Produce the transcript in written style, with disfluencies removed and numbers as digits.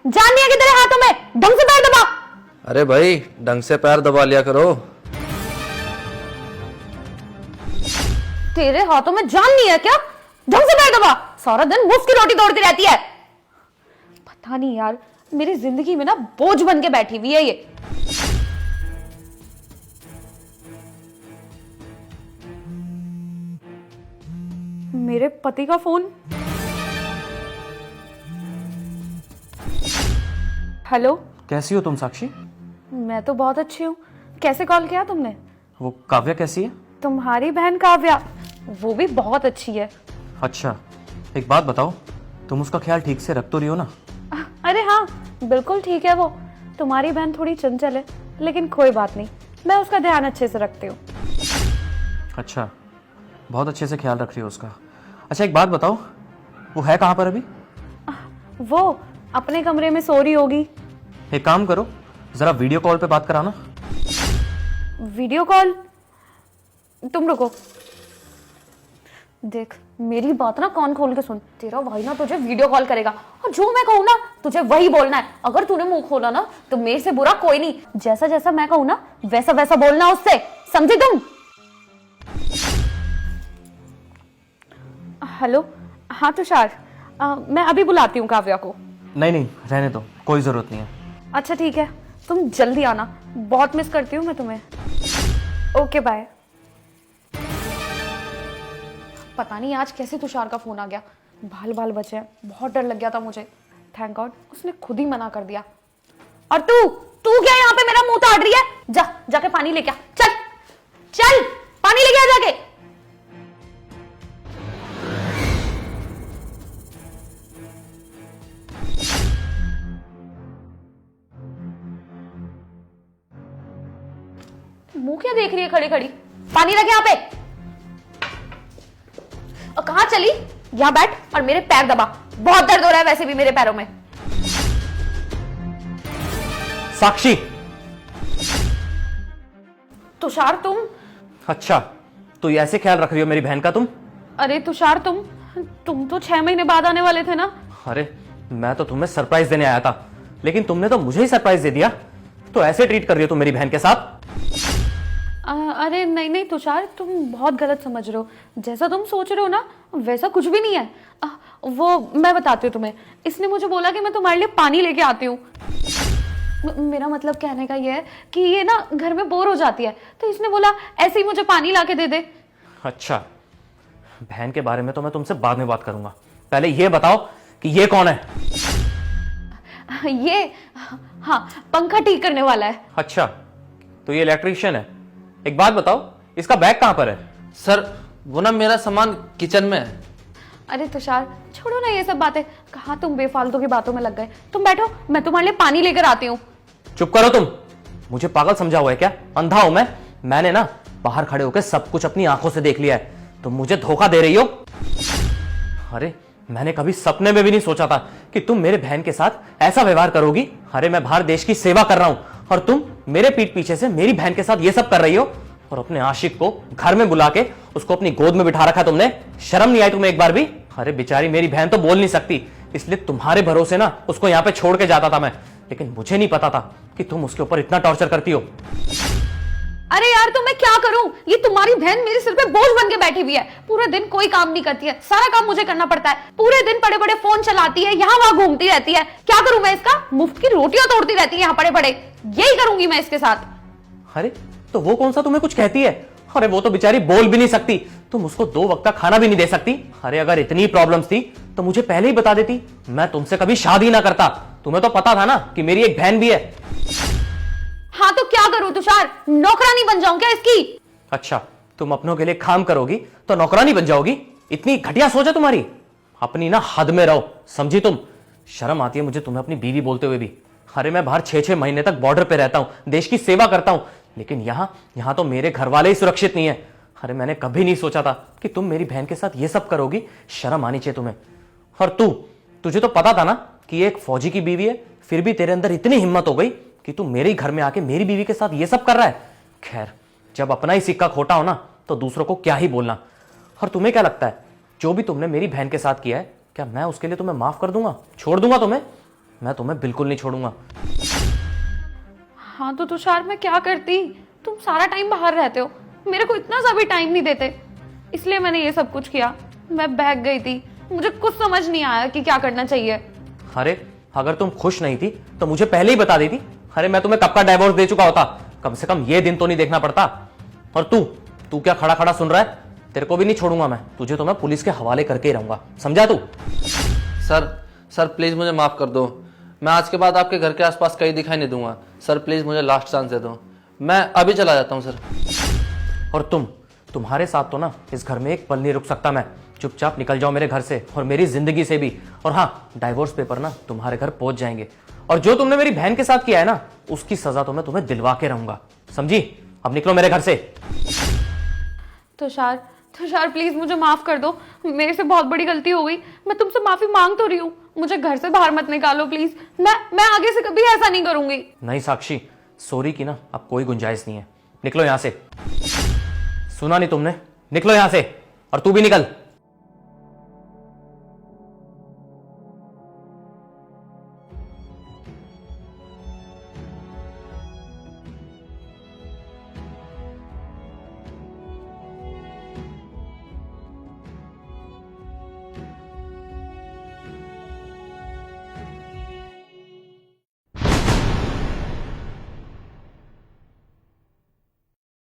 जान नहीं है कि तेरे हाथों में? ढंग से पैर दबा। अरे भाई ढंग से पैर दबा लिया करो। तेरे हाथों में जान नहीं है क्या? ढंग से पैर दबा। सारा दिन मुफ्त की रोटी तोड़ती रहती है। पता नहीं यार, मेरी जिंदगी में ना बोझ बन के बैठी हुई है ये। मेरे पति का फोन। हेलो। कैसी हो तुम साक्षी? मैं तो बहुत अच्छी हूँ। कैसे कॉल किया तुमने? वो काव्या कैसी है? तुम्हारी बहन काव्या, वो भी बहुत अच्छी है। अच्छा, एक बात बताओ, तुम उसका ख्याल ठीक से रख तो रही हो ना? अरे हाँ, बिल्कुल ठीक है वो। तुम्हारी बहन थोड़ी चंचल है, लेकिन कोई बात नहीं, मैं उसका ध्यान अच्छे से रखती हूँ। अच्छा, बहुत अच्छे से ख्याल रख रही हो उसका। अच्छा एक बात बताओ, वो है कहाँ पर अभी? वो अपने कमरे में सो रही होगी। एक काम करो, जरा वीडियो कॉल पे बात कराना। Video call? तुम रुको। देख, मेरी बात ना कान खोल के सुन। तेरा भाई ना तुझे वीडियो कॉल करेगा, और जो मैं कहूँ ना तुझे वही बोलना है। अगर तूने मुंह खोला ना तो मेरे से बुरा कोई नहीं। जैसा जैसा मैं कहूँ ना वैसा वैसा बोलना उससे, समझे तुम? हेलो। हाँ तुषार, मैं अभी बुलाती हूँ काव्या को। नहीं नहीं, रहने दो, कोई जरूरत नहीं है। अच्छा ठीक है, तुम जल्दी आना, बहुत मिस करती हूँ मैं तुम्हें। Okay bye. पता नहीं आज कैसे तुषार का फोन आ गया। बाल बाल बचे हैं, बहुत डर लग गया था मुझे। थैंक गॉड उसने खुद ही मना कर दिया। और तू तू क्या यहाँ पे मेरा मुंह ताड़ रही है? जाके पानी लेके आ। चल चल, पानी लेके आ जाके। मुंह क्या देख रही है खड़ी खड़ी? पानी रख यहाँ पे। और कहाँ चली? यहाँ बैठ और मेरे पैर दबा। बहुत दर्द हो रहा है वैसे भी मेरे पैरों में। साक्षी! तुषार तुम? अच्छा, तो ये ऐसे ख्याल रख रही हो मेरी बहन का तुम? अरे तुषार तुम तो 6 महीने बाद आने वाले थे ना। अरे मैं तो तुम्हें सरप्राइज देने आया था, लेकिन तुमने तो मुझे ही सरप्राइज दे दिया। तो ऐसे ट्रीट कर रही हो तुम मेरी बहन के साथ? अरे नहीं नहीं तुषार, तुम बहुत गलत समझ रहे हो। जैसा तुम सोच रहे हो ना वैसा कुछ भी नहीं है। वो मैं बताती हूँ तुम्हें। इसने मुझे बोला कि मैं तुम्हारे लिए पानी लेके आती हूँ। मेरा मतलब कहने का ये है कि ये ना घर में बोर हो जाती है, तो इसने बोला ऐसे ही मुझे पानी लाके दे दे। अच्छा, बहन के बारे में तो मैं तुमसे बाद में बात करूंगा। पहले ये बताओ कि ये कौन है? ये, हाँ, पंखा ठीक करने वाला है। अच्छा, तो ये इलेक्ट्रीशियन है। एक बात बताओ, इसका बैग कहां पर है? सर वो ना मेरा सामान किचन में है। अरे तुषार छोड़ो ना ये सब बातें, कहाँ तुम बेफालतू की बातों में लग गए। तुम बैठो, मैं तुम्हारे लिए पानी लेकर आती हूँ। चुप करो तुम। मुझे पागल समझा हुआ है क्या? अंधा हूं मैं? मैंने ना बाहर खड़े होकर सब कुछ अपनी आंखों से देख लिया है। तुम मुझे धोखा दे रही हो। अरे मैंने कभी सपने में भी नहीं सोचा था कि तुम मेरे बहन के साथ ऐसा व्यवहार करोगी। अरे मैं बाहर देश की सेवा कर रहा हूं और तुम मेरे पीठ पीछे से मेरी बहन के साथ ये सब कर रही हो। और अपने आशिक को घर में बुला के उसको अपनी गोद में बिठा रखा तुमने। शर्म नहीं आई तुम्हें एक बार भी? अरे बेचारी मेरी बहन तो बोल नहीं सकती, इसलिए तुम्हारे भरोसे ना उसको यहाँ पे छोड़ के जाता था मैं। लेकिन मुझे नहीं पता था कि तुम उसके ऊपर इतना टॉर्चर करती हो। अरे यार तो मैं क्या करूं? ये तुम्हारी बहन मेरे सिर पे बोझ बन के बैठी हुई है। पूरे दिन कोई काम नहीं करती है, सारा काम मुझे करना पड़ता है। पूरे दिन बड़े बड़े फोन चलाती है, यहाँ वहां घूमती रहती है। क्या करूं मैं इसका? मुफ्त की रोटियां तोड़ती रहती है यहाँ बड़े बड़े। यही करूंगी मैं इसके साथ। अरे तो वो कौन सा तुम्हें कुछ कहती है? अरे वो तो बेचारी बोल भी नहीं सकती, तुम उसको 2 वक्त का खाना भी नहीं दे सकती। अरे अगर इतनी प्रॉब्लम्स थी तो मुझे पहले ही बता देती, मैं तुमसे कभी शादी ना करता। तुम्हें तो पता था ना कि मेरी एक बहन भी है। हाँ तो क्या करूं तुषार? नौकरानी बन जाऊं क्या इसकी? अच्छा, तुम अपनों के लिए काम करोगी तो नौकरानी बन जाओगी? इतनी घटिया सोच है तुम्हारी। अपनी ना हद में रहो, समझी तुम? शर्म आती है मुझे तुम्हें अपनी बीवी बोलते हुए भी। अरे मैं बाहर 6-6 महीने तक बॉर्डर पे रहता हूं, देश की सेवा करता हूं, लेकिन यहां तो मेरे घर वाले ही सुरक्षित नहीं है। अरे मैंने कभी नहीं सोचा था कि तुम मेरी बहन के साथ ये सब करोगी। शर्म आनी चाहिए तुम्हें। और तुझे तो पता था ना कि ये एक फौजी की बीवी है, फिर भी तेरे अंदर इतनी हिम्मत हो गई कि तू मेरे घर में आके मेरी बीवी के साथ ये सब कर रहा है। खैर, जब अपना ही सिक्का खोटा हो ना तो दूसरों को क्या ही बोलना। और तुम्हें क्या लगता है, जो भी तुमने मेरी बहन के साथ किया है, क्या मैं उसके लिए तुम्हें माफ कर दूंगा, छोड़ दूंगा तुम्हें? मैं तुम्हें बिल्कुल नहीं छोड़ूंगा। हाँ तो तुषार मैं क्या करती, तुम सारा टाइम बाहर रहते हो, मेरे को इतना सा भी टाइम नहीं देते, इसलिए मैंने ये सब कुछ किया। मैं बहक गई थी, मुझे कुछ समझ नहीं आया कि क्या करना चाहिए। अरे अगर तुम खुश नहीं थी तो मुझे पहले ही बता देती। अरे मैं तुम्हें कब का डाइवोर्स दे चुका होता, कम से कम ये दिन तो नहीं देखना पड़ता। और तू क्या खड़ा खड़ा सुन रहा है? तेरे को भी नहीं छोड़ूंगा मैं, तुझे तो मैं पुलिस के हवाले करके ही रहूंगा, समझा तू? सर प्लीज मुझे माफ कर दो। मैं आज के बाद आपके घर के आसपास कहीं दिखाई नहीं दूंगा। सर प्लीज मुझे लास्ट चांस दे दो, मैं अभी चला जाता हूँ सर। और तुम्हारे साथ तो ना इस घर में एक पल नहीं रुक सकता मैं। चुपचाप निकल जाओ मेरे घर से और मेरी जिंदगी से भी। और हाँ, डाइवोर्स पेपर ना तुम्हारे घर पहुंच जाएंगे, और जो तुमने मेरी बहन के साथ किया है ना, उसकी सजा तो मैं तुम्हें दिलवा के रहूंगा, समझी? अब निकलो मेरे घर से। तुषार प्लीज मुझे माफ कर दो, मेरे से बहुत बड़ी गलती हो गई, मैं तुमसे माफी मांग तो रही हूँ, मुझे घर से बाहर मत निकालो प्लीज। मैं आगे से कभी ऐसा नहीं करूंगी। नहीं साक्षी, सॉरी की ना अब कोई गुंजाइश नहीं है। निकलो यहां से। सुना नहीं तुमने? निकलो यहां से, और तू भी निकल।